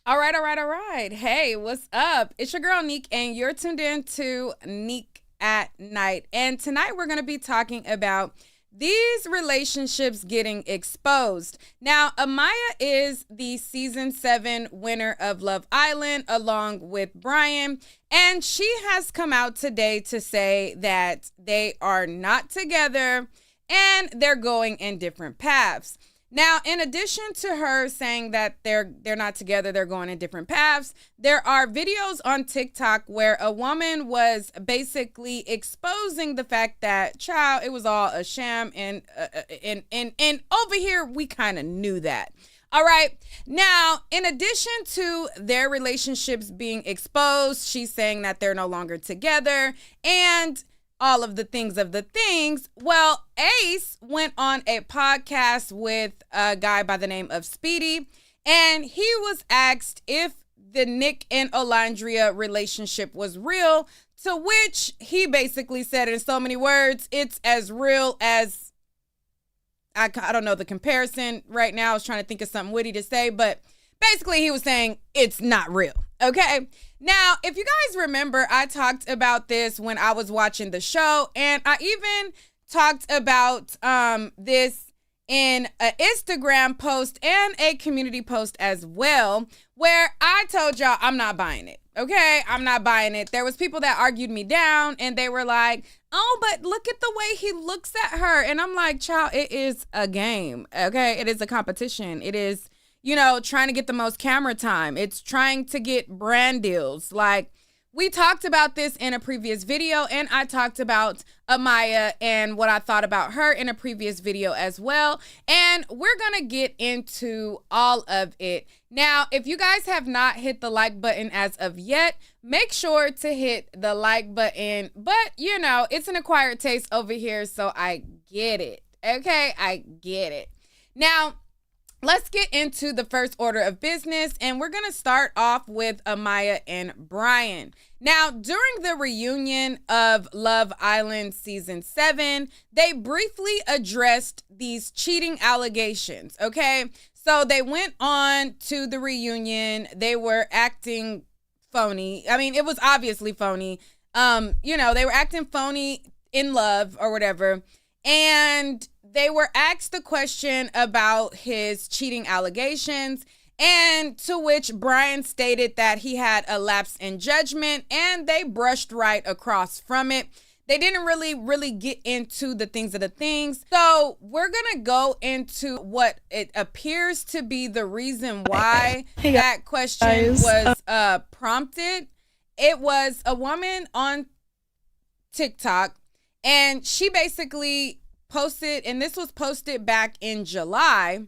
All right. Hey, what's up? It's your girl Neek, and you're tuned in to Neek at Night. And tonight we're going to be talking about these relationships getting exposed. Now, Amaya is the season 7 winner of Love Island, along with Brian. And she has come out today to say that they are not together and they're going in different paths. Now, in addition to her saying that they're not together, they're going in different paths, there are videos on TikTok where a woman was basically exposing the fact that, child, it was all a sham, and over here we kind of knew that. All right. Now, in addition to their relationships being exposed, she's saying that they're no longer together and all of the things of the things. Well, Ace went on a podcast with a guy by the name of Speedy, and he was asked if the Nick and Alandria relationship was real, to which he basically said in so many words, it's as real as, I don't know the comparison right now. I was trying to think of something witty to say, but basically he was saying it's not real. Okay. Now, if you guys remember, I talked about this when I was watching the show, and I even talked about this in an Instagram post and a community post as well, where I told y'all I'm not buying it. Okay, I'm not buying it. There was people that argued me down, and they were like, oh, but look at the way he looks at her. And I'm like, child, it is a game. Okay, it is a competition. It is, trying to get the most camera time. It's trying to get brand deals. Like, we talked about this in a previous video, and I talked about Amaya and what I thought about her in a previous video as well. And we're going to get into all of it. Now, if you guys have not hit the like button as of yet, make sure to hit the like button. But, it's an acquired taste over here, so I get it. Okay, I get it. Now, let's get into the first order of business, and we're going to start off with Amaya and Brian. Now, during the reunion of Love Island Season 7, they briefly addressed these cheating allegations, okay? So they went on to the reunion. They were acting phony. I mean, it was obviously phony. They were acting phony in love or whatever, and they were asked the question about his cheating allegations, and to which Brian stated that he had a lapse in judgment, and they brushed right across from it. They didn't really get into the things of the things. So we're going to go into what it appears to be the reason why that question was prompted. It was a woman on TikTok, and she basically posted, and this was posted back in July.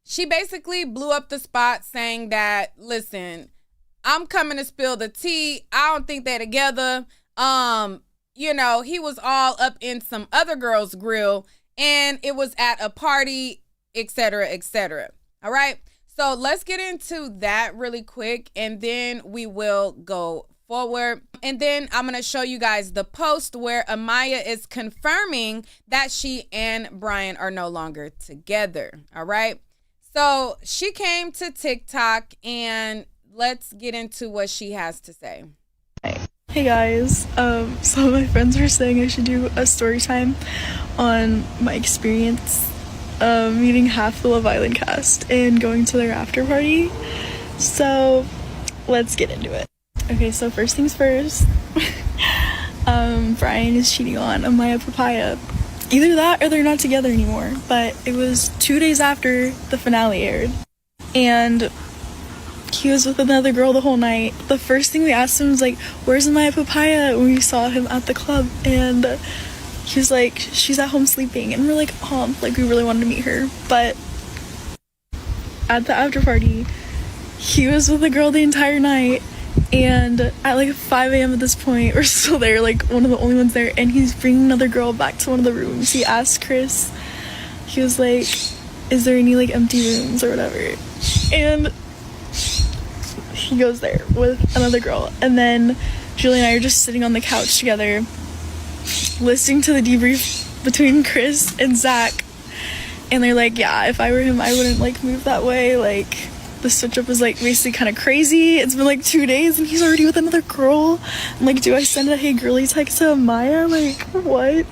She basically blew up the spot saying that, listen, I'm coming to spill the tea. I don't think they're together. He was all up in some other girl's grill, and it was at a party, etc., etc. All right. So let's get into that really quick, and then we will go forward. And then I'm going to show you guys the post where Amaya is confirming that she and Brian are no longer together. All right. So she came to TikTok, and let's get into what she has to say. Hey guys, so my friends were saying I should do a story time on my experience meeting half the Love Island cast and going to their after party. So let's get into it. Okay, so first things first, Brian is cheating on Amaya Papaya. Either that or they're not together anymore, but it was 2 days after the finale aired, and he was with another girl the whole night. The first thing we asked him was like, where's Amaya Papaya, when we saw him at the club, and he was like, she's at home sleeping, and we're like, oh, like we really wanted to meet her. But at the after party, he was with the girl the entire night, and at like 5 a.m. at this point, we're still there, like one of the only ones there, and he's bringing another girl back to one of the rooms. He asked Chris, he was like, is there any like empty rooms or whatever, and he goes there with another girl. And then Julie and I are just sitting on the couch together listening to the debrief between Chris and Zach, and they're like, yeah, if I were him, I wouldn't like move that way, like the switch up is like basically kind of crazy. It's been like 2 days and he's already with another girl. I'm like, do I send a hey girly text to Amaya? Like, what?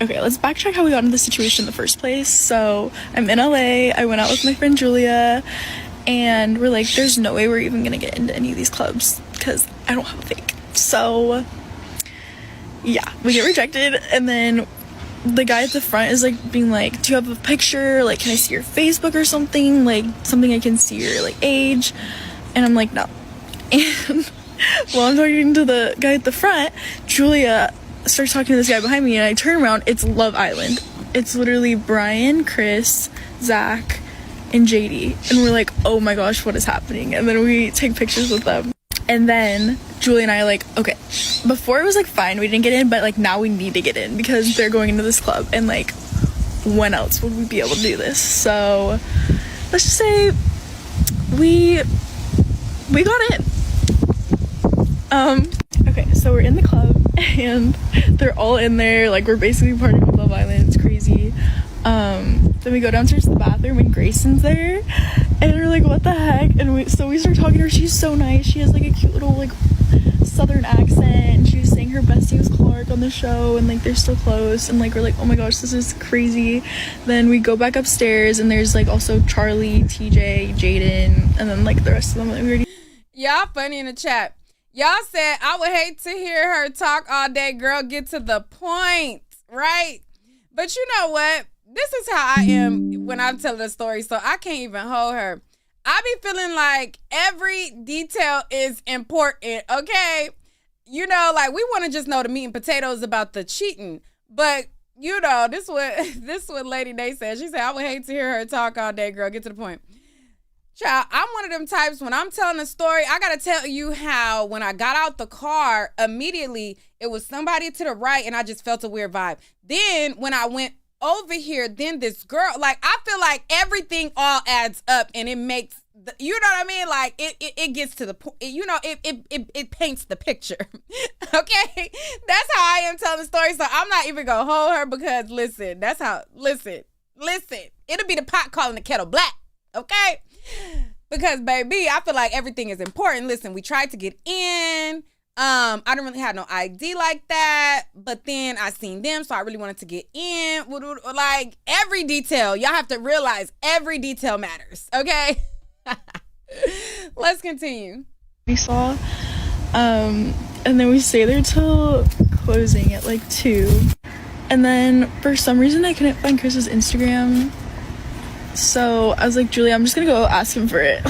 Okay, let's backtrack how we got into the situation in the first place. So I'm in LA. I went out with my friend Julia, and we're like, there's no way we're even gonna get into any of these clubs because I don't have a fake. So yeah, we get rejected, and then the guy at the front is like being like, do you have a picture? Like, can I see your Facebook or something? Like, something I can see your like age. And I'm like, no. And while I'm talking to the guy at the front, Julia starts talking to this guy behind me, and I turn around. It's Love Island. It's literally Brian, Chris, Zach, and JD. And we're like, oh my gosh, what is happening? And then we take pictures with them. And then Julie and I are like, okay, before it was like fine, we didn't get in, but like now we need to get in because they're going into this club, and like when else would we be able to do this? So let's just say we got in. Okay, so we're in the club and they're all in there, like we're basically partying with Love Island. It's crazy. Then we go downstairs to the bathroom and Grayson's there, and we're like, what the heck? And we start talking to her. She's so nice. She has like a cute little like southern accent, and she was saying her bestie was Clark on the show, and like they're still close, and like we're like, oh my gosh, this is crazy. Then we go back upstairs and there's like also Charlie, TJ, Jaden, and then like the rest of them that we already. Y'all funny in the chat. Y'all said, I would hate to hear her talk all day, girl, get to the point, right? But you know what? This is how I am when I'm telling a story, so I can't even hold her. I be feeling like every detail is important, okay? You know, like we want to just know the meat and potatoes about the cheating, but you know, this what Lady Day said. She said, I would hate to hear her talk all day, girl, get to the point. Child, I'm one of them types, when I'm telling a story, I gotta tell you how when I got out the car, immediately it was somebody to the right and I just felt a weird vibe. Then when I went over here, then this girl, like I feel like everything all adds up and it makes, you know what I mean? Like it gets to the point, you know, it paints the picture. Okay? That's how I am telling the story. So I'm not even gonna hold her because listen, it'll be the pot calling the kettle black. Okay? Because baby, I feel like everything is important. Listen, we tried to get in. I didn't really have no ID like that, but then I seen them, so I really wanted to get in. Like every detail, y'all have to realize every detail matters. Okay. Let's continue. We saw, and then we stayed there till closing at like 2, and then for some reason I couldn't find Chris's Instagram. So I was like, Julia, I'm just gonna go ask him for it.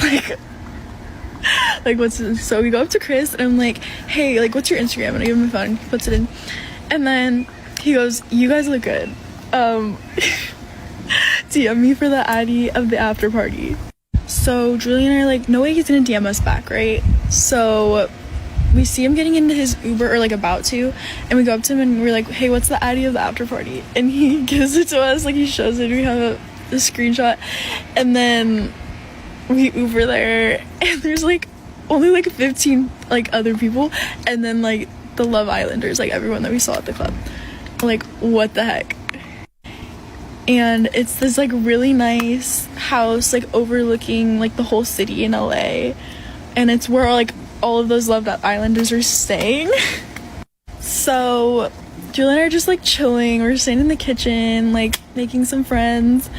Like what's this? So we go up to Chris and I'm like, hey, like what's your Instagram? And I give him my phone, he puts it in, and then he goes, you guys look good. DM me for the ID of the after party. So Julia and I are like, no way he's gonna DM us back, right? So we see him getting into his Uber, or like about to, and we go up to him and we're like, hey, what's the ID of the after party? And he gives it to us, like he shows it, we have a screenshot, and then we Uber there, and there's like only like 15 like other people, and then like the Love Islanders, like everyone that we saw at the club. Like what the heck? And it's this like really nice house like overlooking like the whole city in LA, and it's where like all of those Love Islanders are staying. So Julia and I are just like chilling, we're staying in the kitchen like making some friends,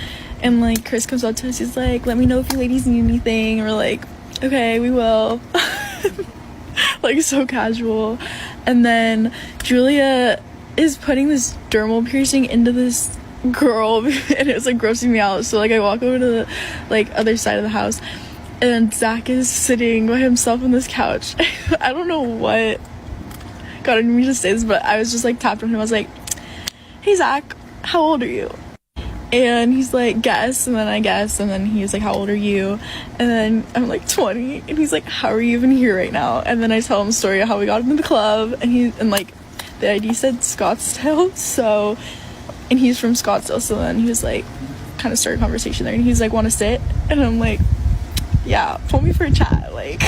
and like Chris comes up to us, he's like, let me know if you ladies need anything, and we're like, okay, we will. Like so casual. And then Julia is putting this dermal piercing into this girl, and it was like grossing me out. So like I walk over to the like other side of the house, and Zach is sitting by himself on this couch. I don't know what got in me to say this, but I was just like tapped on him. I was like, hey Zach, how old are you? And he's like, guess. And then I guess, and then he's like, how old are you? And then I'm like, 20. And he's like, how are you even here right now? And then I tell him the story of how we got into the club, and like the ID said Scottsdale, so, and he's from Scottsdale. So then he was like, kind of started a conversation there, and he's like, want to sit? And I'm like, yeah, pull me for a chat, like.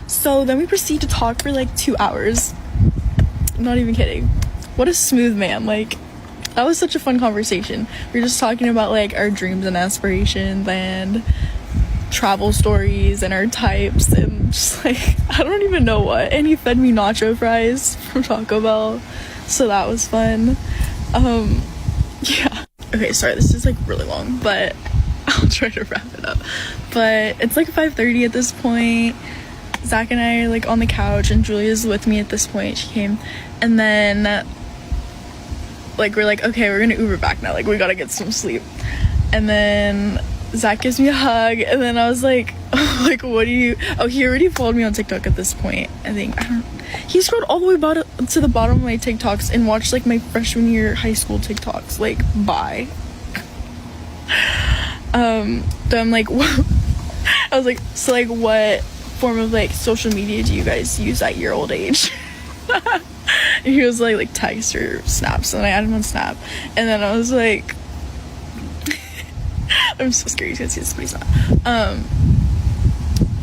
So then we proceed to talk for like 2 hours. I'm not even kidding. What a smooth man. Like, that was such a fun conversation. We were just talking about like our dreams and aspirations, and travel stories and our types and just like I don't even know what. And he fed me nacho fries from Taco Bell, so that was fun. Yeah. Okay, sorry, this is like really long, but I'll try to wrap it up. But it's like 5:30 at this point. Zach and I are like on the couch and Julia's with me at this point. She came, and then like we're like, okay, we're gonna Uber back now, like we gotta get some sleep. And then Zach gives me a hug, and then I was like, like, what do you... Oh, he already followed me on TikTok at this point, I think. He scrolled all the way to the bottom of my TikToks and watched, like, my freshman year high school TikToks. Like, bye. So I'm like, what? I was like, so, like, what form of, like, social media do you guys use at your old age? And he was like text or snaps, and I added him on Snap. And then I was like... I'm so scared he's gonna see this, but he's not.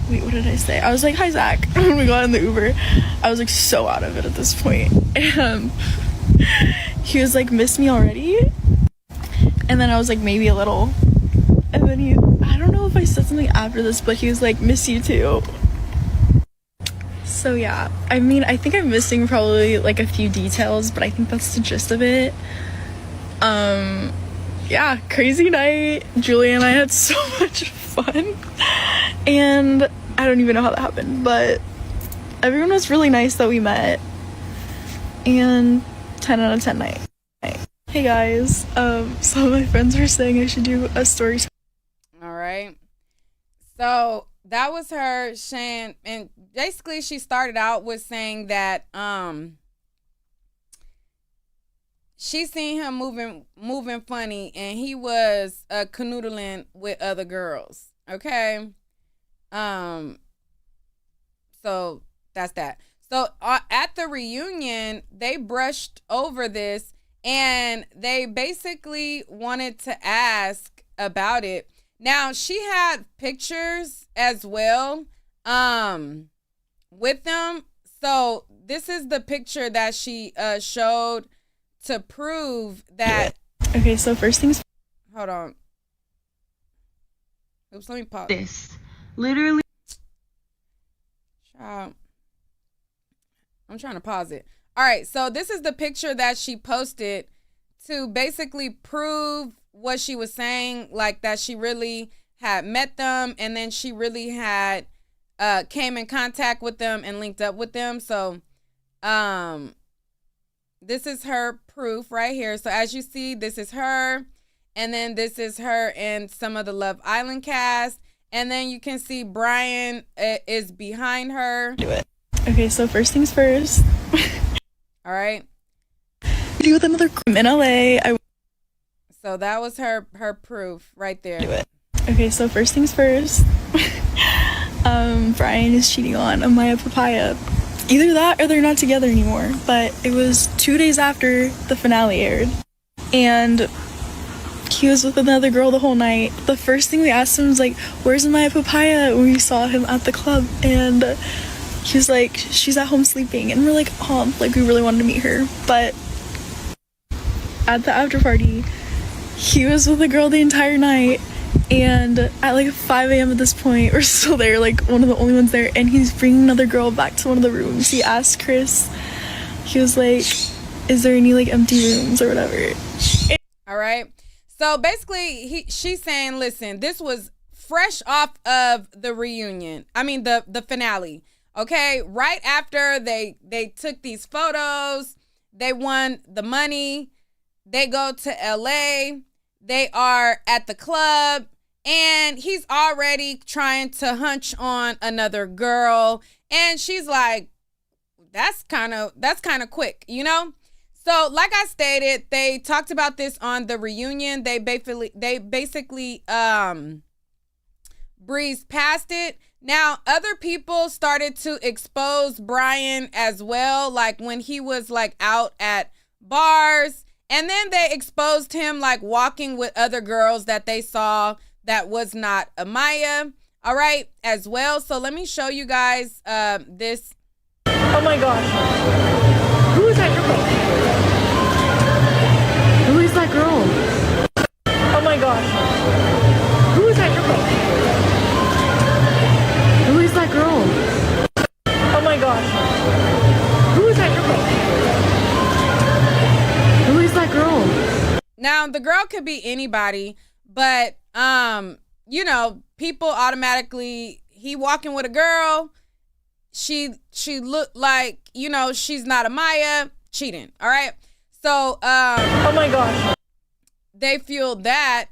Wait, what did I say? I was like, hi, Zach. When we got in the Uber, I was like so out of it at this point. And he was like, miss me already? And then I was like, maybe a little. And then I don't know if I said something after this, but he was like, miss you too. So yeah, I mean, I think I'm missing probably like a few details, but I think that's the gist of it. Yeah, crazy night. Julia and I had so much fun, and I don't even know how that happened, but everyone was really nice that we met, and 10 out of 10 night. Hey guys, some of my friends were saying I should do a story time. All right, so that was her saying, and basically she started out with saying that she seen him moving funny, and he was canoodling with other girls. Okay, so that's that. So at the reunion, they brushed over this, and they basically wanted to ask about it. Now, she had pictures as well with them. So this is the picture that she showed to prove that. Okay, so first things... Hold on. Oops, let me pause. This. Literally. I'm trying to pause it. All right, so this is the picture that she posted to basically prove what she was saying, like that she really had met them, and then she really had came in contact with them and linked up with them. So this is her proof right here. So as you see, this is her, and then this is her and some of the Love Island cast, and then you can see Brian is behind her. Do it. Okay, so first things first. All right. Do with another in LA. So that was her proof right there. Do it. Okay, so first things first. Brian is cheating on Amaya Papaya. Either that or they're not together anymore. But it was 2 days after the finale aired, and he was with another girl the whole night. The first thing we asked him was like, where's Amaya Papaya, when we saw him at the club, and he was like, she's at home sleeping. And we're like, oh, like we really wanted to meet her. But at the after party, he was with a girl the entire night, and at like 5 a.m. at this point, we're still there, like one of the only ones there, and he's bringing another girl back to one of the rooms. He asked Chris, he was like, is there any like empty rooms or whatever? All right, so basically she's saying, listen, this was fresh off of the reunion, I mean the finale, okay? Right after they took these photos, they won the money, they go to LA, they are at the club, and he's already trying to hunch on another girl, and she's like, that's kind of quick, you know? So like I stated, they talked about this on the reunion. They basically breezed past it. Now, other people started to expose Brian as well, like when he was like out at bars, and then they exposed him like walking with other girls that they saw that was not Amaya, all right, as well. So let me show you guys this. Oh my gosh. Who is that girl? Who is that girl? Oh my gosh. Who is that girl? my gosh. Who is that girl? Who is that girl? Now, the girl could be anybody, but, you know, people automatically, he walking with a girl, she looked like, you know, she's not Amaya, cheating, all right? So, oh my gosh. they fueled that,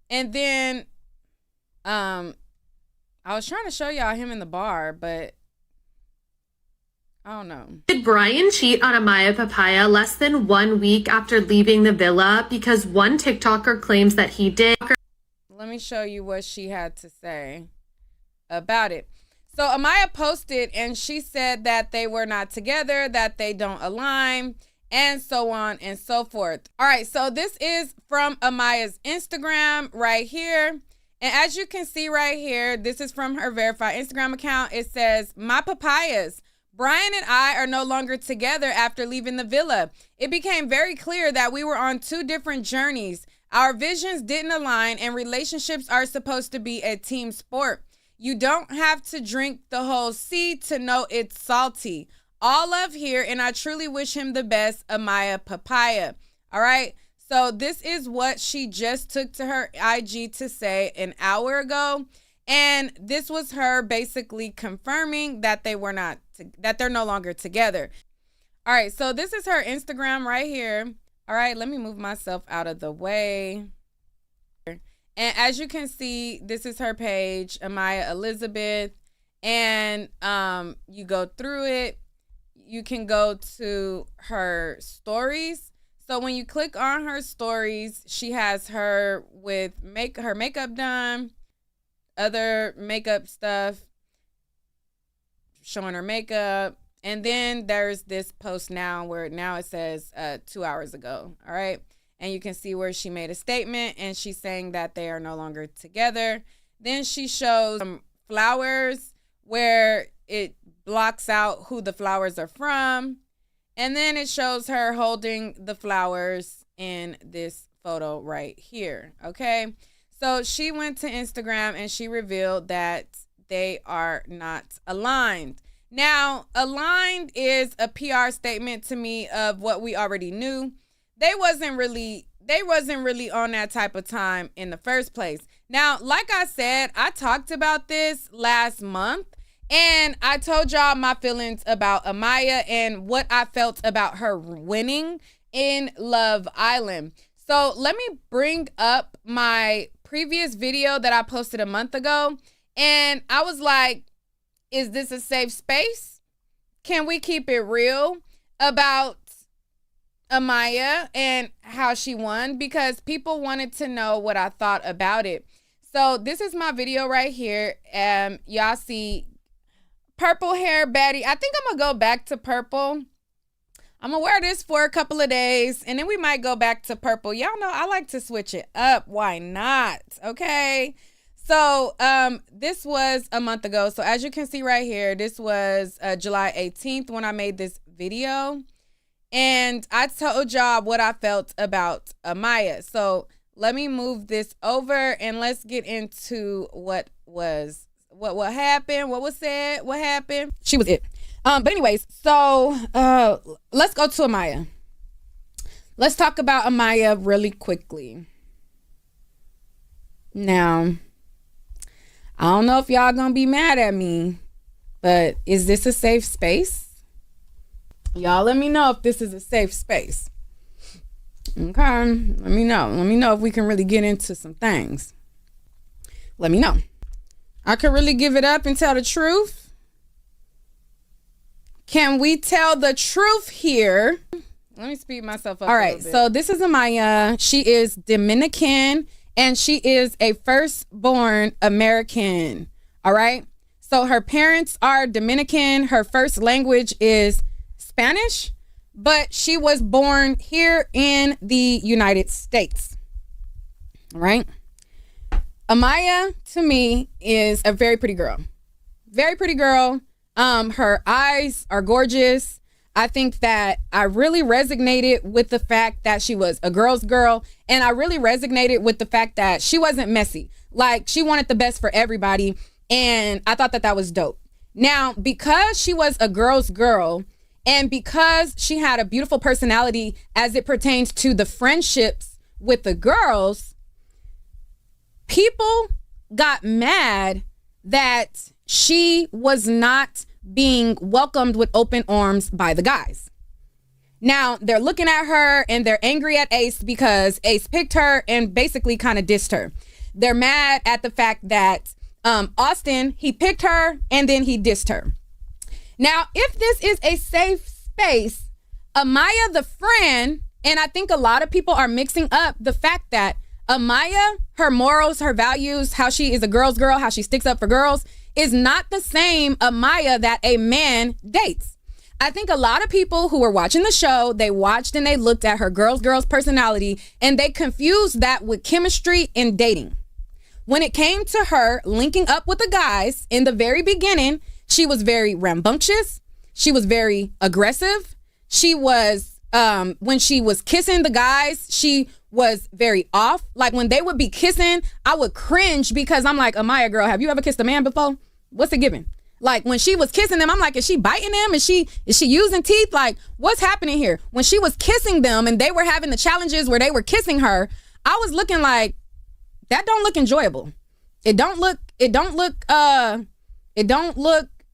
and then, I was trying to show y'all him in the bar, but I don't know. Did Brian cheat on Amaya Papaya less than 1 week after leaving the villa? Because one TikToker claims that he did. Let me show you what she had to say about it. So Amaya posted and she said that they were not together, that they don't align, and so on and so forth. All right, so this is from Amaya's Instagram right here. And as you can see right here, this is from her verified Instagram account. It says, "My papayas. Brian and I are no longer together after leaving the villa. It became very clear that we were on two different journeys. Our visions didn't align, and relationships are supposed to be a team sport. You don't have to drink the whole sea to know it's salty. All love here, and I truly wish him the best, Amaya Papaya." All right. So this is what she just took to her IG to say an hour ago. And this was her basically confirming that they were not, that they're no longer together. All right, so this is her Instagram right here. All right, let me move myself out of the way. And as you can see, this is her page, Amaya Elizabeth. And you go through it. You can go to her stories. So when you click on her stories, she has her with her makeup done, other makeup stuff, showing her makeup. And then there's this post now where now it says 2 hours ago. All right. And you can see where she made a statement and she's saying that they are no longer together. Then she shows some flowers where it blocks out who the flowers are from. And then it shows her holding the flowers in this photo right here. Okay. So she went to Instagram and she revealed that they are not aligned. Now, aligned is a PR statement to me of what we already knew. They wasn't really on that type of time in the first place. Now, like I said, I talked about this last month. And I told y'all my feelings about Amaya and what I felt about her winning in Love Island. So let me bring up my previous video that I posted a month ago. And I was like, is this a safe space? Can we keep it real about Amaya and how she won? Because people wanted to know what I thought about it. So this is my video right here. Y'all see purple hair baddie. I think I'm gonna go back to purple. I'm gonna wear this for a couple of days and then we might go back to purple. Y'all know I like to switch it up. Why not? Okay. So this was a month ago. So as you can see right here, this was July 18th when I made this video. And I told y'all what I felt about Amaya. So let me move this over and let's get into what happened, what was said, what happened. She was it. But anyways, so let's go to Amaya. Let's talk about Amaya really quickly. Now, I don't know if y'all gonna be mad at me, but is this a safe space? Y'all let me know if this is a safe space. Okay, let me know. Let me know if we can really get into some things. Let me know. I could really give it up and tell the truth. Can we tell the truth here? Let me speed myself up. All right, so this is Amaya. She is Dominican and she is a firstborn American. All right. So her parents are Dominican. Her first language is Spanish, but she was born here in the United States. All right. Amaya, to me, is a very pretty girl. Very pretty girl. Her eyes are gorgeous. I think that I really resonated with the fact that she was a girl's girl. And I really resonated with the fact that she wasn't messy. Like, she wanted the best for everybody. And I thought that that was dope. Now, because she was a girl's girl and because she had a beautiful personality as it pertains to the friendships with the girls, people got mad that she was not being welcomed with open arms by the guys. Now, they're looking at her and they're angry at Ace because Ace picked her and basically kind of dissed her. They're mad at the fact that Austin, he picked her and then he dissed her. Now, if this is a safe space, Amaya the friend, and I think a lot of people are mixing up the fact that Amaya, her morals, her values, how she is a girl's girl, how she sticks up for girls, is not the same Amaya that a man dates. I think a lot of people who were watching the show, they watched and they looked at her girl's personality and they confused that with chemistry and dating. When it came to her linking up with the guys in the very beginning, she was very rambunctious. She was very aggressive. She was, when she was kissing the guys, she was very off. Like when they would be kissing, I would cringe because I'm like, Amaya, girl, have you ever kissed a man before? What's it giving? Like when she was kissing them, I'm like, is she biting them? Is she using teeth? Like what's happening here? When she was kissing them and they were having the challenges where they were kissing her, I was looking like, that don't look enjoyable. It don't look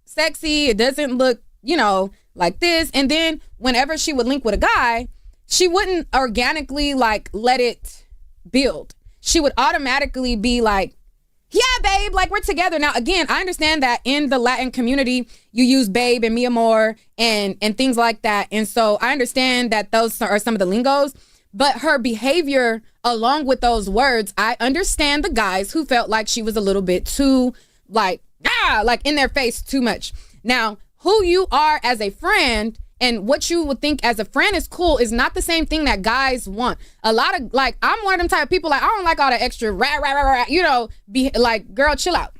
sexy. It doesn't look, like this. And then whenever she would link with a guy, she wouldn't organically like let it build. She would automatically be like, yeah, babe, like we're together. Now, again, I understand that in the Latin community, you use babe and mi amor and things like that. And so I understand that those are some of the lingos, but her behavior along with those words, I understand the guys who felt like she was a little bit too like in their face too much. Now, who you are as a friend and what you would think as a friend is cool is not the same thing that guys want. A lot of like, I'm one of them type of people, like, I don't like all the extra rah, be like, girl, chill out.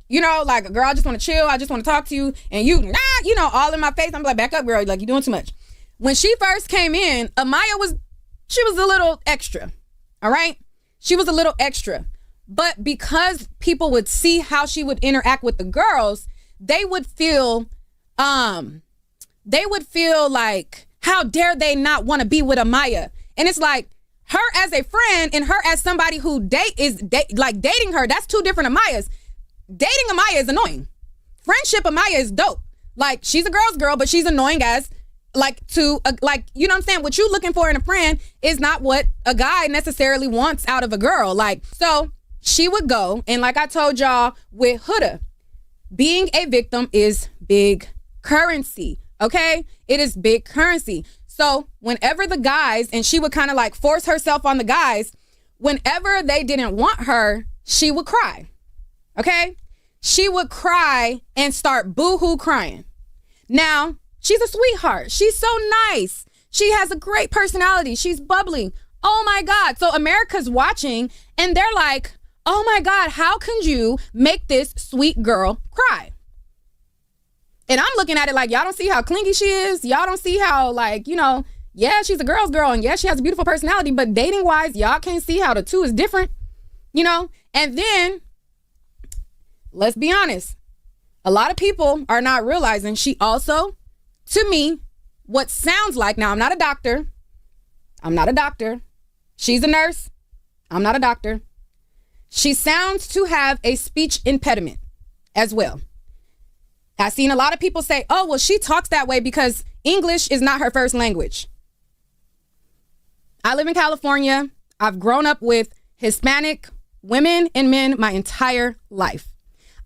Like, girl, I just want to chill. I just want to talk to you. And you, all in my face. I'm like, back up, girl. Like, you're doing too much. When she first came in, Amaya she was a little extra. All right. She was a little extra. But because people would see how she would interact with the girls, they would feel like, how dare they not want to be with Amaya? And it's like, her as a friend and her as somebody who dating her, that's two different Amayas. Dating Amaya is annoying. Friendship Amaya is dope. Like, she's a girl's girl, but she's annoying as you know what I'm saying? What you looking for in a friend is not what a guy necessarily wants out of a girl. Like, so she would go, and like I told y'all with Huda, being a victim is big currency, okay? It is big currency. So whenever the guys, and she would kind of like force herself on the guys, whenever they didn't want her, she would cry, okay? She would cry and start boo-hoo crying. Now, she's a sweetheart. She's so nice. She has a great personality. She's bubbly. Oh my God. So America's watching and they're like, oh my God, how can you make this sweet girl cry? And I'm looking at it like, y'all don't see how clingy she is. Y'all don't see how yeah, she's a girl's girl and yeah, she has a beautiful personality, but dating wise, y'all can't see how the two is different, And then let's be honest. A lot of people are not realizing she also, to me, what sounds like, now I'm not a doctor. She's a nurse. I'm not a doctor. She sounds to have a speech impediment as well. I've seen a lot of people say, oh, well, she talks that way because English is not her first language. I live in California. I've grown up with Hispanic women and men my entire life.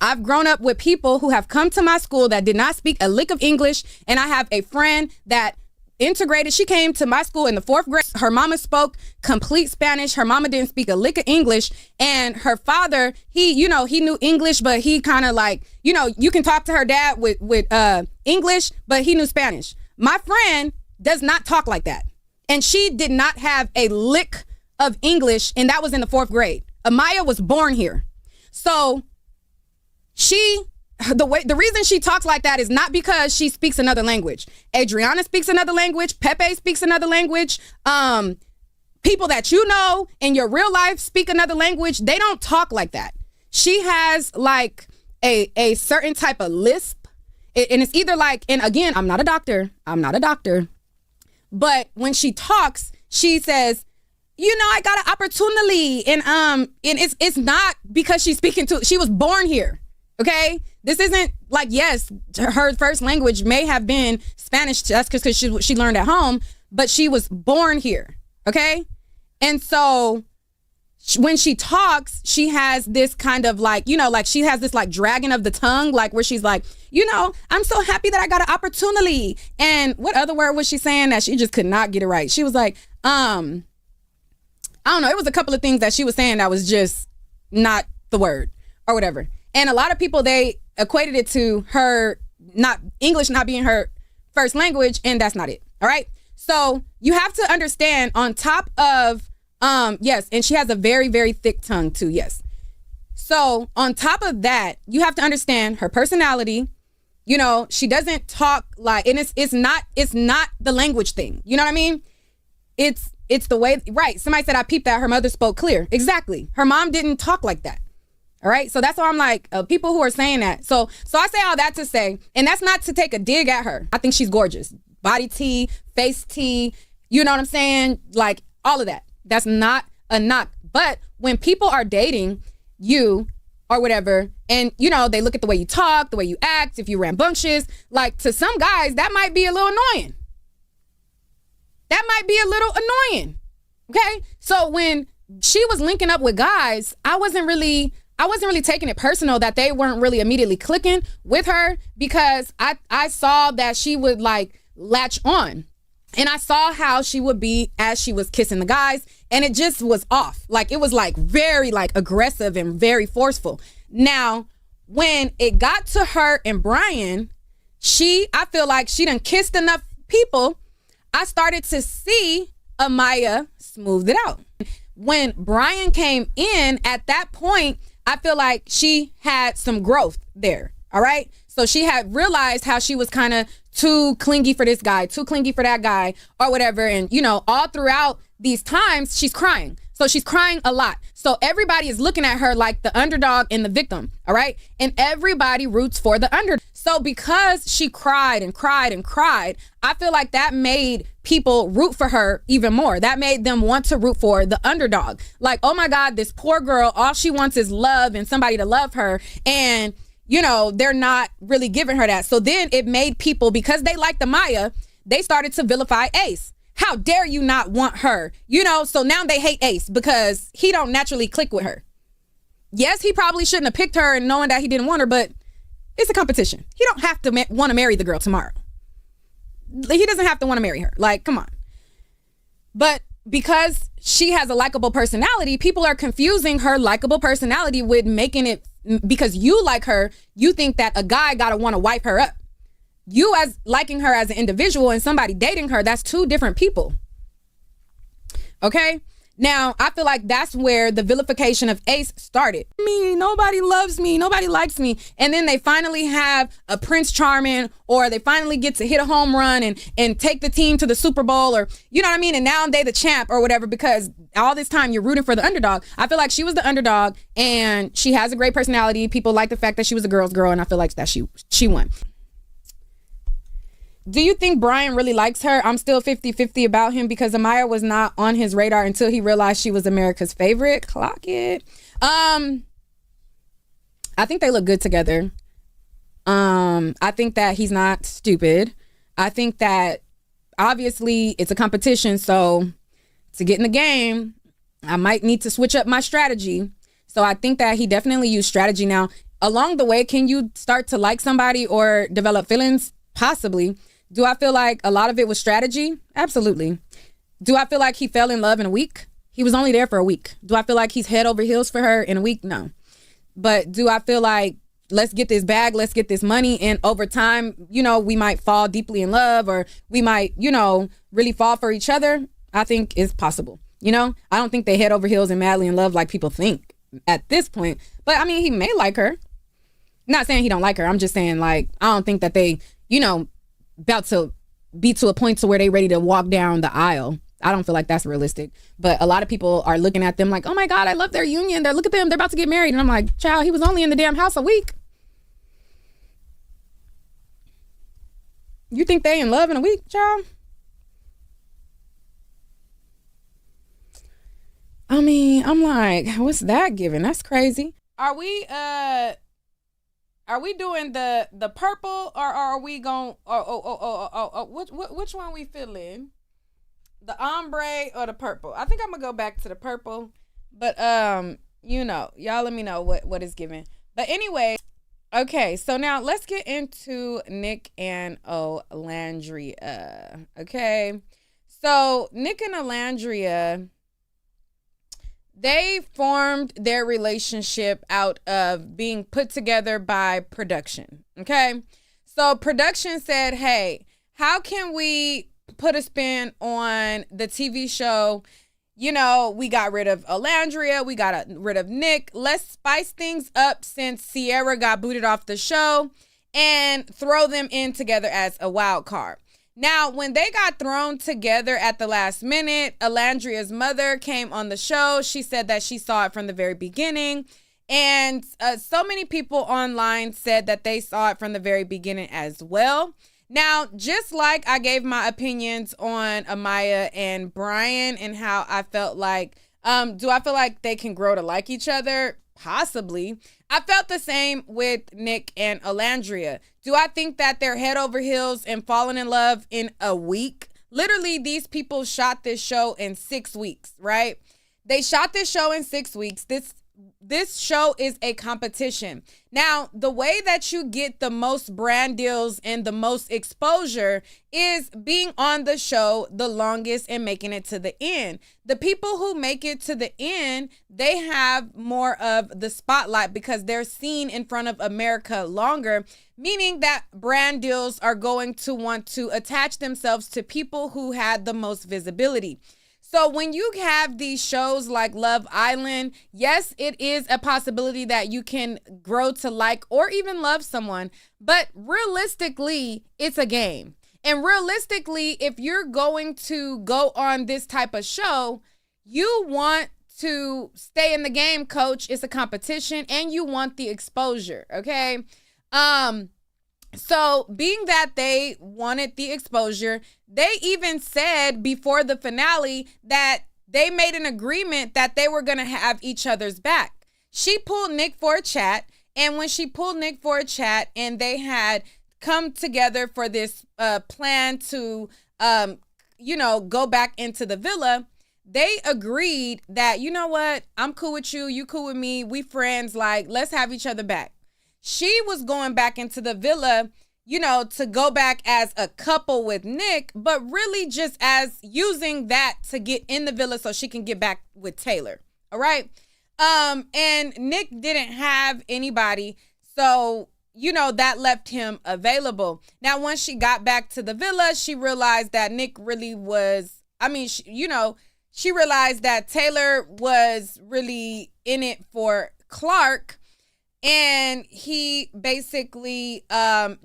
I've grown up with people who have come to my school that did not speak a lick of English. And I have a friend that integrated. She came to my school in the 4th grade. Her mama spoke complete Spanish. Her mama didn't speak a lick of English. And her father, he knew English, but he kind of like, you can talk to her dad with English, but he knew Spanish. My friend does not talk like that. And she did not have a lick of English. And that was in the 4th grade. Amaya was born here. So the reason she talks like that is not because she speaks another language. Adriana speaks another language. Pepe speaks another language. People that you know in your real life speak another language. They don't talk like that. She has like a certain type of lisp. And it's either like, and again, I'm not a doctor, but when she talks, she says, I got an opportunity, and it's not because she's speaking to, she was born here, okay? This isn't like, yes, her first language may have been Spanish, that's because she learned at home, but she was born here, okay? And so when she talks, she has this kind of like, like she has this like dragging of the tongue, like where she's like, I'm so happy that I got an opportunity. And what other word was she saying that she just could not get it right? She was like, I don't know. It was a couple of things that she was saying that was just not the word or whatever. And a lot of people, they equated it to her English not being her first language, and that's not it. All right. So you have to understand on top of, yes, and she has a very, very thick tongue too. Yes. So on top of that, you have to understand her personality. She doesn't talk like, and it's not the language thing. You know what I mean? It's the way, right? Somebody said, I peeped that her mother spoke clear. Exactly. Her mom didn't talk like that. All right. So that's why I'm like, people who are saying that. So I say all that to say, and that's not to take a dig at her. I think she's gorgeous. Body T, face T, you know what I'm saying? Like all of that. That's not a knock. But when people are dating you or whatever, and they look at the way you talk, the way you act, if you're rambunctious, like to some guys, that might be a little annoying. That might be a little annoying. Okay. So when she was linking up with guys, I wasn't really taking it personal that they weren't really immediately clicking with her, because I saw that she would like latch on, and I saw how she would be as she was kissing the guys, and it just was off. Like it was like very like aggressive and very forceful. Now, when it got to her and Brian, I feel like she done kissed enough people. I started to see Amaya smoothed it out. When Brian came in at that point, I feel like she had some growth there. All right. So she had realized how she was kind of too clingy for this guy, too clingy for that guy or whatever. And, all throughout these times, she's crying. So she's crying a lot. So everybody is looking at her like the underdog and the victim. All right. And everybody roots for the underdog. So because she cried and cried and cried, I feel like that made people root for her even more. That made them want to root for the underdog. Like, oh my God, this poor girl, all she wants is love and somebody to love her. And, they're not really giving her that. So then it made people, because they liked Amaya, they started to vilify Ace. How dare you not want her? So now they hate Ace because he don't naturally click with her. Yes, he probably shouldn't have picked her and knowing that he didn't want her, but it's a competition. He don't have to want to marry the girl tomorrow. He doesn't have to want to marry her. Like, come on. But because she has a likable personality, people are confusing her likable personality with making it, because you like her, you think that a guy gotta want to wipe her up. You as liking her as an individual and somebody dating her, that's two different people. Okay? Now, I feel like that's where the vilification of Ace started. Nobody loves me. Nobody likes me. And then they finally have a Prince Charming, or they finally get to hit a home run and take the team to the Super Bowl, or you know what I mean? And now they the champ or whatever, because all this time you're rooting for the underdog. I feel like she was the underdog, and she has a great personality. People like the fact that she was a girl's girl, and I feel like that she won. Do you think Brian really likes her? I'm still 50-50 about him, because Amaya was not on his radar until he realized she was America's favorite. Clock it. I think they look good together. I think that he's not stupid. I think that obviously it's a competition, so to get in the game, I might need to switch up my strategy. So I think that he definitely used strategy. Now, along the way, can you start to like somebody or develop feelings? Possibly. Do I feel like a lot of it was strategy? Absolutely. Do I feel like he fell in love in a week? He was only there for a week. Do I feel like he's head over heels for her in a week? No. But do I feel like, let's get this bag, let's get this money, and over time, we might fall deeply in love, or we might, really fall for each other? I think it's possible. I don't think they head over heels and madly in love like people think at this point. But I mean, he may like her. Not saying he don't like her. I'm just saying, like, I don't think that they, about to be to a point to where they ready to walk down the aisle. I don't feel like that's realistic. But a lot of people are looking at them like, oh my God, I love their union. Look at them. They're about to get married. And I'm like, child, he was only in the damn house a week. You think they in love in a week, child? I mean, I'm like, what's that giving? That's crazy. Are we doing the purple, or are we going which one we feeling? The ombre or the purple? I think I'm gonna go back to the purple. But y'all let me know what is given. But anyway, okay, so now let's get into Nick and Alandria. Okay. So Nick and Alandria, they formed their relationship out of being put together by production. Okay. So production said, hey, how can we put a spin on the TV show? You know, we got rid of Alandria. We got rid of Nick. Let's spice things up since Sierra got booted off the show and throw them in together as a wild card. Now, when they got thrown together at the last minute, Alandria's mother came on the show. She said that she saw it from the very beginning. And so many people online said that they saw it from the very beginning as well. Now, just like I gave my opinions on Amaya and Brian and how I felt like, do I feel like they can grow to like each other? Possibly. I felt the same with Nick and Alandria. Do I think that they're head over heels and falling in love in a week? Literally, these people shot this show in 6 weeks, right? They shot this show in 6 weeks. This show is a competition. Now, the way that you get the most brand deals and the most exposure is being on the show the longest and making it to the end. The people who make it to the end, they have more of the spotlight because they're seen in front of America longer, meaning that brand deals are going to want to attach themselves to people who had the most visibility. So when you have these shows like Love Island, yes, it is a possibility that you can grow to like or even love someone. But realistically, it's a game. And realistically, if you're going to go on this type of show, you want to stay in the game, coach. It's a competition and you want the exposure, okay? So being that they wanted the exposure, they even said before the finale that they made an agreement that they were going to have each other's back. She pulled Nick for a chat, and when she pulled Nick for a chat and they had come together for this plan to, go back into the villa, they agreed that, you know what, I'm cool with you, you cool with me, we friends, like, let's have each other back. She was going back into the villa, to go back as a couple with Nick, but really just as using that to get in the villa so she can get back with Taylor. All right. And Nick didn't have anybody. So, that left him available. Now, once she got back to the villa, she realized that Nick really was, she realized that Taylor was really in it for Clark. And he basically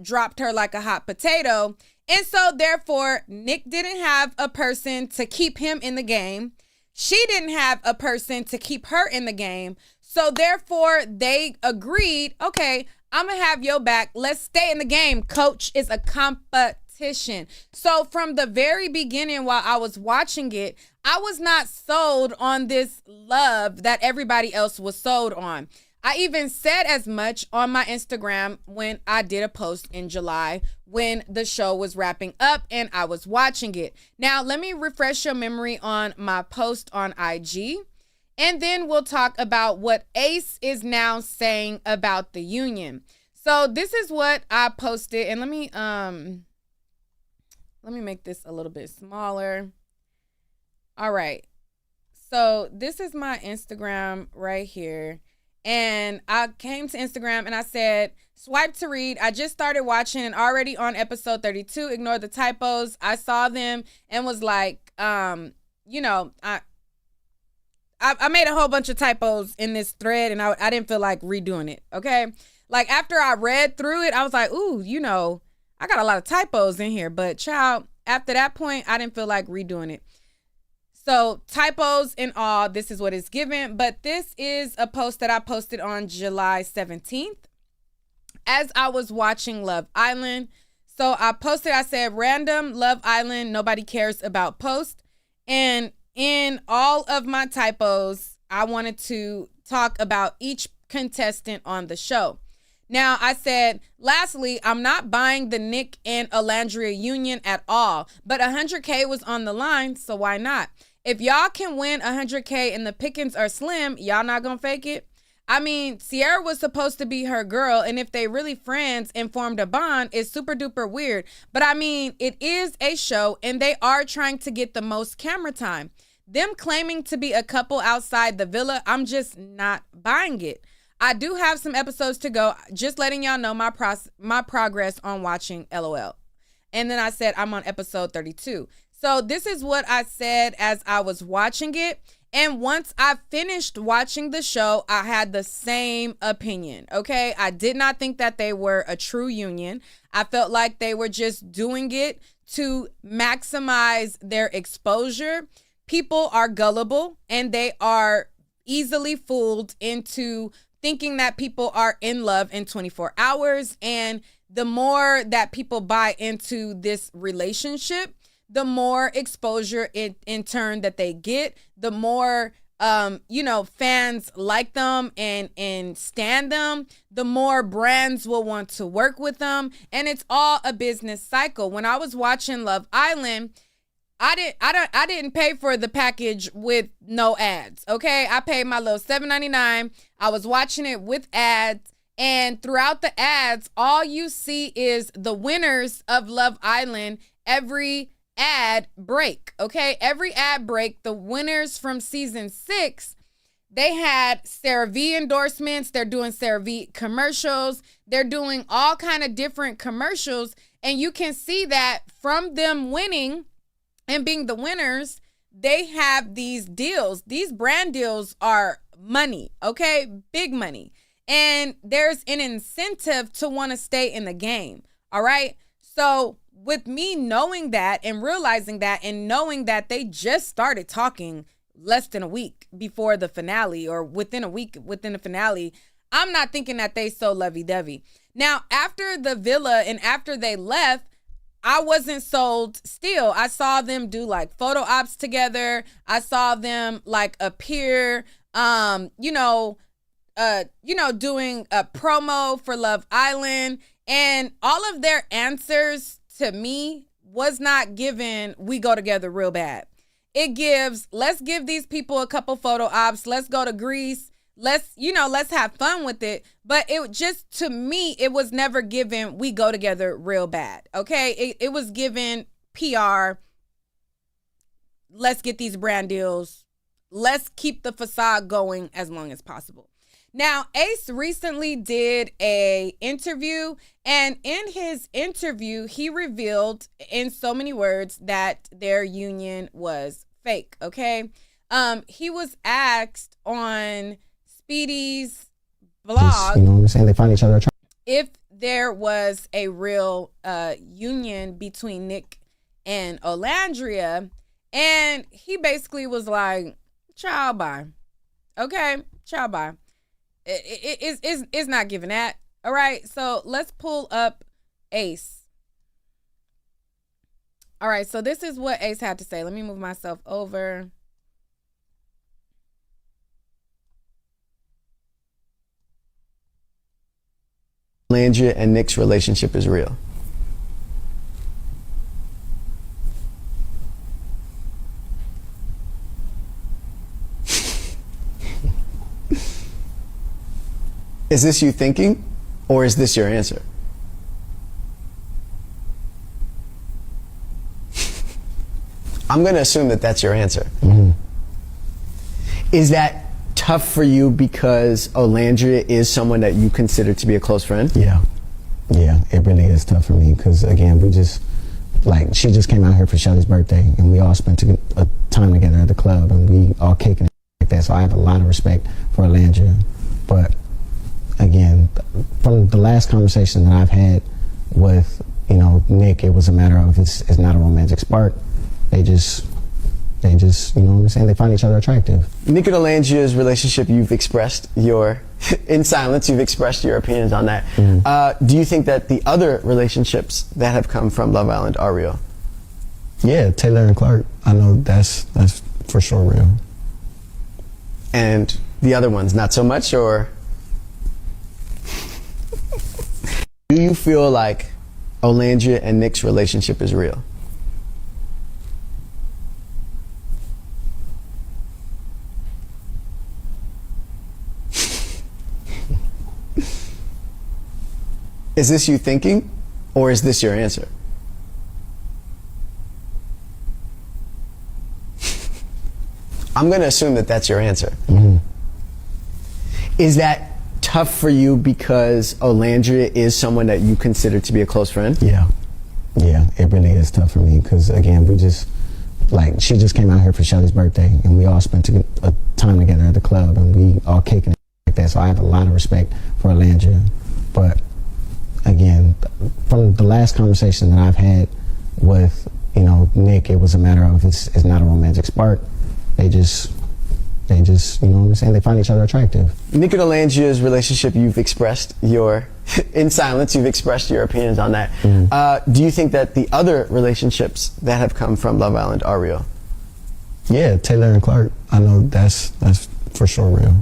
dropped her like a hot potato. And so therefore, Nick didn't have a person to keep him in the game. She didn't have a person to keep her in the game. So therefore, they agreed, okay, I'm going to have your back. Let's stay in the game, coach. It's a competition. So from the very beginning, while I was watching it, I was not sold on this love that everybody else was sold on. I even said as much on my Instagram when I did a post in July when the show was wrapping up and I was watching it. Now, let me refresh your memory on my post on IG, and then we'll talk about what Ace is now saying about the union. So this is what I posted, and let me make this a little bit smaller. All right. So this is my Instagram right here. And I came to Instagram and I said, swipe to read. I just started watching and already on episode 32. Ignore the typos. I saw them and was like, I made a whole bunch of typos in this thread and I didn't feel like redoing it. Okay. Like after I read through it, I was like, ooh, I got a lot of typos in here. But child, after that point, I didn't feel like redoing it. So typos and all, this is what it's given. But this is a post that I posted on July 17th as I was watching Love Island. So I posted, I said, random Love Island, nobody cares about post. And in all of my typos, I wanted to talk about each contestant on the show. Now, I said, lastly, I'm not buying the Nick and Alandria union at all, but 100K was on the line, so why not? If y'all can win 100K and the pickings are slim, y'all not gonna fake it? I mean, Sierra was supposed to be her girl, and if they really friends and formed a bond, it's super duper weird. But I mean, it is a show, and they are trying to get the most camera time. Them claiming to be a couple outside the villa, I'm just not buying it. I do have some episodes to go, just letting y'all know my progress on watching LOL. And then I said I'm on episode 32. So this is what I said as I was watching it. And once I finished watching the show, I had the same opinion, okay? I did not think that they were a true union. I felt like they were just doing it to maximize their exposure. People are gullible, and they are easily fooled into thinking that people are in love in 24 hours. And the more that people buy into this relationship, the more exposure in turn that they get, the more fans like them and stand them, the more brands will want to work with them. And it's all a business cycle. When I was watching Love Island, I didn't pay for the package with no ads. Okay. I paid my little $7.99. I was watching it with ads. And throughout the ads, all you see is the winners of Love Island every ad break. Okay. Every ad break, the winners from season 6, they had CeraVe endorsements. They're doing CeraVe commercials. They're doing all kind of different commercials. And you can see that from them winning and being the winners, they have these deals. These brand deals are money, okay? Big money. And there's an incentive to want to stay in the game, all right? So with me knowing that and realizing that and knowing that they just started talking less than a week before the finale, or within a week within the finale, I'm not thinking that they so lovey-dovey. Now, after the villa and after they left, I wasn't sold still. I saw them do like photo ops together. I saw them like appear, doing a promo for Love Island, and all of their answers to me was not given, we go together real bad. It gives, let's give these people a couple photo ops. Let's go to Greece. Let's have fun with it. But it just, to me, it was never given, we go together real bad. Okay. It was given PR. Let's get these brand deals. Let's keep the facade going as long as possible. Now, Ace recently did a interview, and in his interview, he revealed in so many words that their union was fake. Okay. He was asked on Speedy's blog, you know what I'm saying? They find each other. If there was a real union between Nick and Alandria, and he basically was like, ciao, bye. Okay, ciao, bye. It's not giving that. All right, so let's pull up Ace. All right, so this is what Ace had to say. Let me move myself over. Alandria and Nick's relationship is real. Is this you thinking, or is this your answer? I'm going to assume that that's your answer. Mm-hmm. Is that tough for you because Alandria is someone that you consider to be a close friend? Yeah, it really is tough for me because, again, she just came out here for Shelly's birthday, and we all spent a time together at the club, and we all kicking it like that. So I have a lot of respect for Alandria, but again, from the last conversation that I've had with Nick, it was a matter of it's not a romantic spark. They just They just, you know what I'm saying, they find each other attractive. Nick and Alandria's relationship, you've expressed your, in silence, you've expressed your opinions on that. Do you think that the other relationships that have come from Love Island are real? Yeah, Taylor and Clark, I know that's for sure real. And the other ones, not so much, or? Do you feel like Alandria and Nick's relationship is real? Is this you thinking, or is this your answer? I'm going to assume that that's your answer. Is that tough for you because Alandria is someone that you consider to be a close friend? Yeah, it really is tough for me because, again, we just, like, she just came out here for Shelly's birthday, and we all spent a time together at the club, and we all kicking it like that, so I have a lot of respect for Alandria. But, again, from the last conversation that I've had with, you know, Nick, it was a matter of it's not a romantic spark. They just, you know what I'm saying, they find each other attractive. Nick and Alandria's relationship, you've expressed your, in silence, you've expressed your opinions on that. Do you think that the other relationships that have come from Love Island are real? Yeah, Taylor and Clark, I know that's for sure real.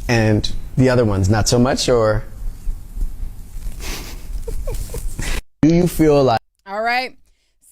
And the other ones, not so much, or? Do you feel like? All right.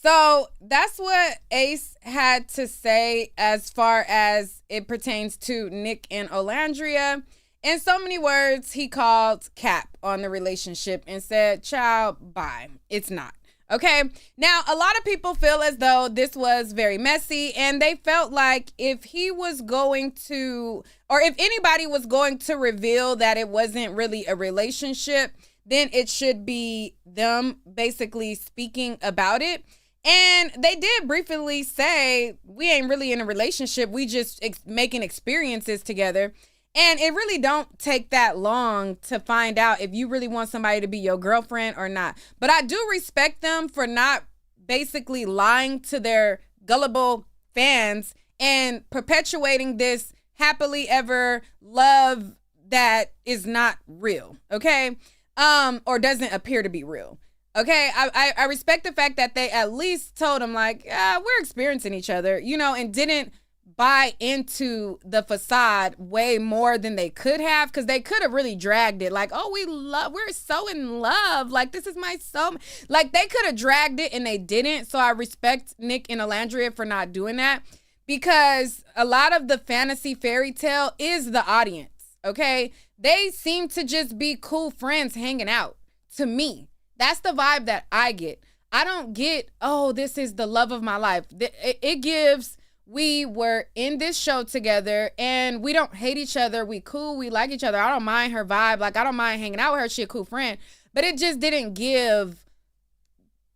So that's what Ace had to say as far as it pertains to Nick and Alandria. In so many words, he called cap on the relationship and said, child, bye. It's not. Okay. Now, a lot of people feel as though this was very messy, and they felt like if he was going to, or if anybody was going to reveal that it wasn't really a relationship, then it should be them basically speaking about it. And they did briefly say, we ain't really in a relationship. We just making experiences together. And it really don't take that long to find out if you really want somebody to be your girlfriend or not. But I do respect them for not basically lying to their gullible fans and perpetuating this happily ever love that is not real, okay? Or doesn't appear to be real. Okay, I respect the fact that they at least told him, like, we're experiencing each other, you know, and didn't buy into the facade way more than they could have, because they could have really dragged it like, oh, we're so in love, like, this is my soul. Like, they could have dragged it and they didn't. So I respect Nick and Alandria for not doing that, because a lot of the fantasy fairy tale is the audience. Okay, they seem to just be cool friends hanging out. To me, that's the vibe that I get. I don't get, oh, this is the love of my life. It gives, we were in this show together and we don't hate each other. We cool. We like each other. I don't mind her vibe. Like, I don't mind hanging out with her. She a cool friend. But it just didn't give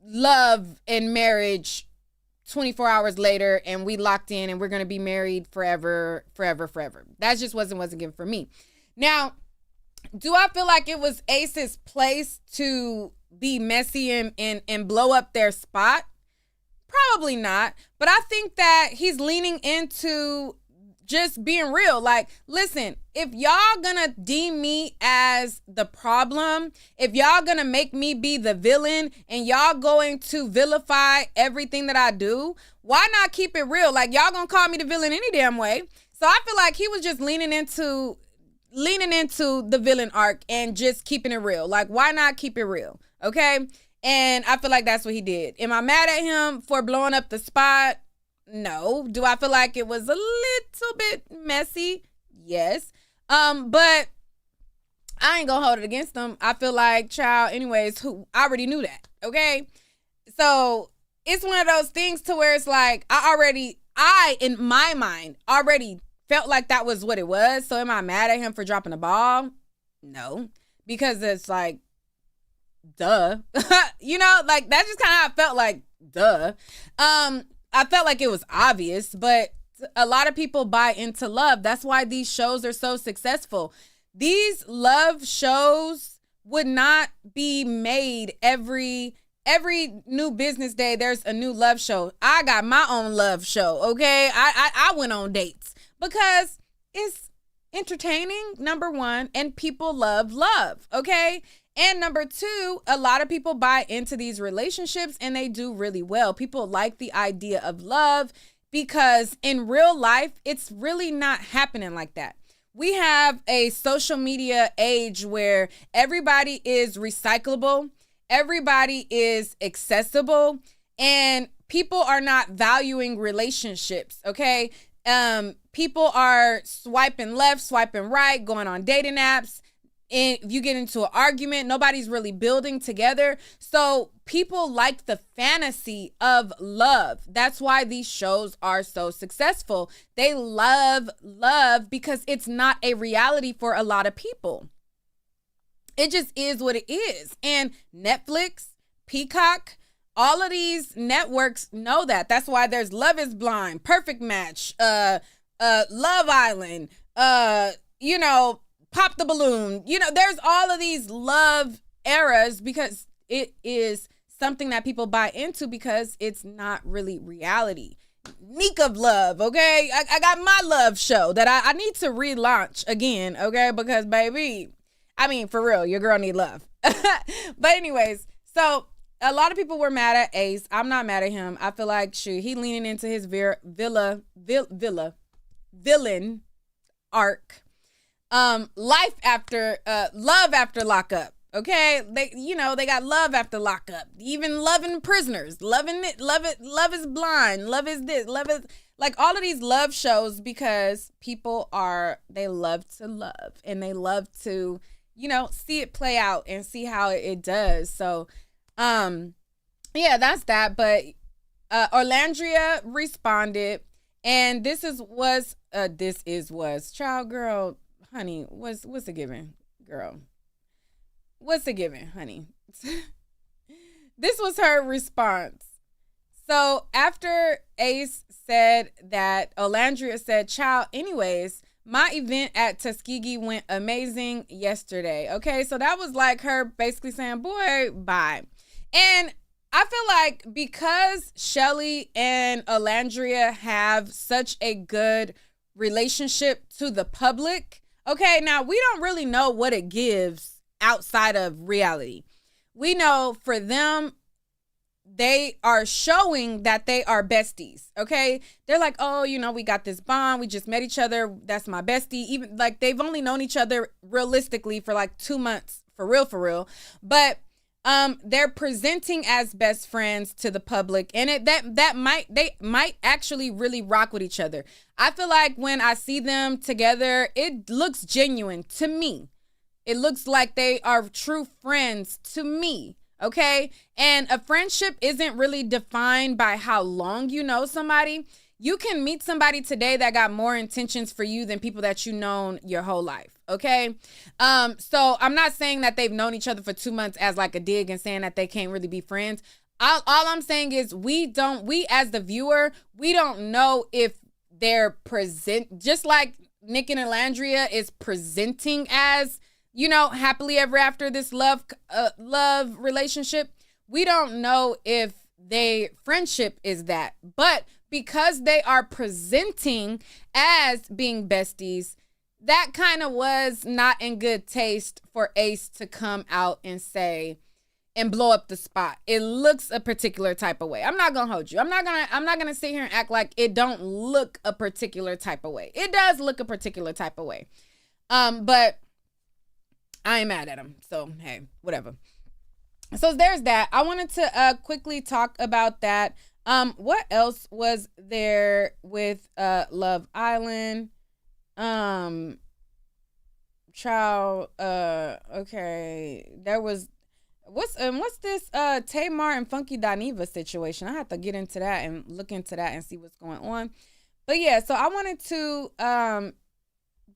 love and marriage 24 hours later and we locked in and we're going to be married forever. That just wasn't given for me. Now, do I feel like it was Ace's place to be messy and blow up their spot? Probably not. But I think that he's leaning into just being real. Like, listen, if y'all gonna deem me as the problem, if y'all gonna make me be the villain and y'all going to vilify everything that I do, why not keep it real? Like, y'all gonna call me the villain any damn way. So I feel like he was just leaning into the villain arc and just keeping it real. Like, why not keep it real? Okay. And I feel like that's what he did. Am I mad at him for blowing up the spot? No. Do I feel like it was a little bit messy? Yes. But I ain't gonna hold it against him. I feel like, child, anyways, I already knew that. Okay. So it's one of those things to where it's like, I in my mind already felt like that was what it was. So am I mad at him for dropping the ball? No. Because it's like, duh. You know, like, that's just kind of how I felt, like, duh. I felt like it was obvious, but a lot of people buy into love. That's why these shows are so successful. These love shows would not be made every every new business day, there's a new love show. I got my own love show, okay? I went on dates because it's entertaining, number one, and people love love, okay? And number two, a lot of people buy into these relationships and they do really well. People like the idea of love because in real life, it's really not happening like that. We have a social media age where everybody is recyclable, everybody is accessible, and people are not valuing relationships, okay? People are swiping left, swiping right, going on dating apps. And if you get into an argument, nobody's really building together. So people like the fantasy of love. That's why these shows are so successful. They love love because it's not a reality for a lot of people. It just is what it is. And Netflix, Peacock, all of these networks know that. That's why there's Love is Blind, Perfect Match, Love Island, Pop the Balloon. There's all of these love eras because it is something that people buy into because it's not really reality. Nick of Love, okay? I got my love show that I need to relaunch again, okay? Because, baby, I mean, for real, your girl need love. But anyways, so a lot of people were mad at Ace. I'm not mad at him. I feel like, he leaning into his villain arc. Love after lockup. Okay, they got love after lockup. Even loving prisoners, love is blind, love is this, love is like all of these love shows because they love to love and they love to see it play out and see how it does. So, yeah, that's that. But Alandria responded, and this was child girl. Honey, what's a given, girl? What's a given, honey? This was her response. So after Ace said that, Alandria said, child, anyways, my event at Tuskegee went amazing yesterday. Okay, so that was like her basically saying, boy, bye. And I feel like because Shelly and Alandria have such a good relationship to the public, okay, now we don't really know what it gives outside of reality. We know for them, they are showing that they are besties, okay? They're like, oh, we got this bond. We just met each other. That's my bestie. Even like they've only known each other realistically for like 2 months, for real. But they're presenting as best friends to the public, and they might actually really rock with each other. I feel like when I see them together, it looks genuine to me. It looks like they are true friends to me, okay? And a friendship isn't really defined by how long you know somebody. You can meet somebody today that got more intentions for you than people that you've known your whole life, okay? So I'm not saying that they've known each other for 2 months as like a dig and saying that they can't really be friends. All I'm saying is we as the viewer, we don't know if they're just like Nick and Alandria is presenting as, happily ever after this love relationship. We don't know if friendship is that, but because they are presenting as being besties, that kind of was not in good taste for Ace to come out and say and blow up the spot. It looks a particular type of way. I'm not gonna hold you. I'm not gonna sit here and act like it don't look a particular type of way. It does look a particular type of way. But I ain't mad at him. So hey, whatever. So there's that. I wanted to quickly talk about that. What else was there with Love Island? Okay. There was what's this Tamar and Funky Dineva situation? I have to get into that and look into that and see what's going on. But yeah, so I wanted to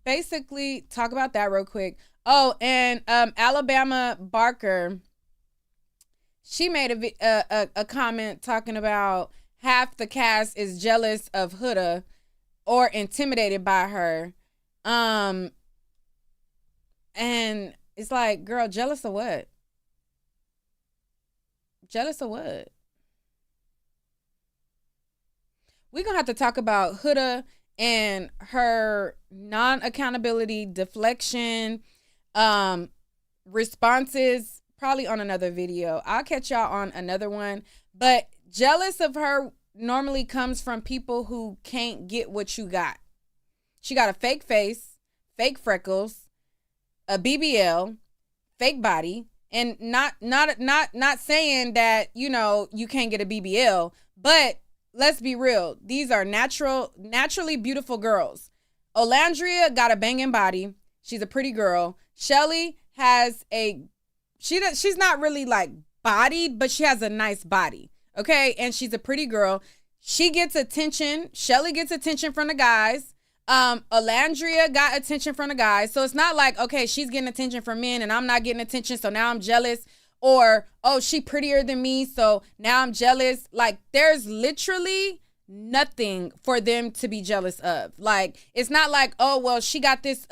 basically talk about that real quick. Oh, and Alabama Barker, she made a comment talking about half the cast is jealous of Huda or intimidated by her. And it's like, girl, jealous of what? Jealous of what? We're going to have to talk about Huda and her non-accountability, deflection, responses, probably on another video. I'll catch y'all on another one. But jealous of her normally comes from people who can't get what you got. She got a fake face, fake freckles, a BBL, fake body, and not saying that, you know, you can't get a BBL, but let's be real. These are naturally beautiful girls. Alandria got a banging body. She's a pretty girl. Shelly has she's not really like bodied, but she has a nice body. Okay. And she's a pretty girl. She gets attention. Shelly gets attention from the guys. Alandria got attention from the guys. So it's not like, okay, she's getting attention from men and I'm not getting attention, so now I'm jealous. Or, oh, she prettier than me, so now I'm jealous. Like, there's literally nothing for them to be jealous of. Like, it's not like, oh, well, she got this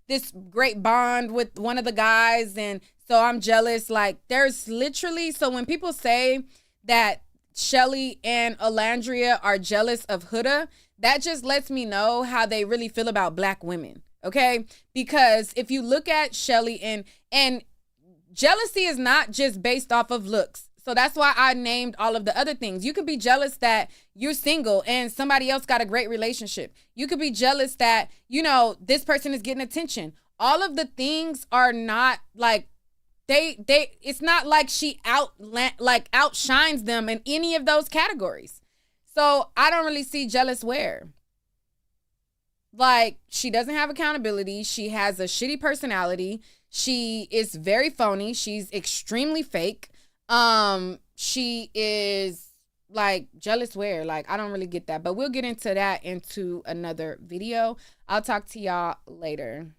this great bond with one of the guys, and so I'm jealous. Like, there's literally, so when people say that Shelly and Alandria are jealous of Huda, that just lets me know how they really feel about black women, okay? Because if you look at Shelly and jealousy is not just based off of looks. So that's why I named all of the other things. You could be jealous that you're single and somebody else got a great relationship. You could be jealous that, you know, this person is getting attention. All of the things are not like, it's not like she outshines them in any of those categories. So I don't really see jealous where. Like, she doesn't have accountability. She has a shitty personality. She is very phony. She's extremely fake. She is like jealous where? Like, I don't really get that. But we'll get into that into another video. I'll talk to y'all later.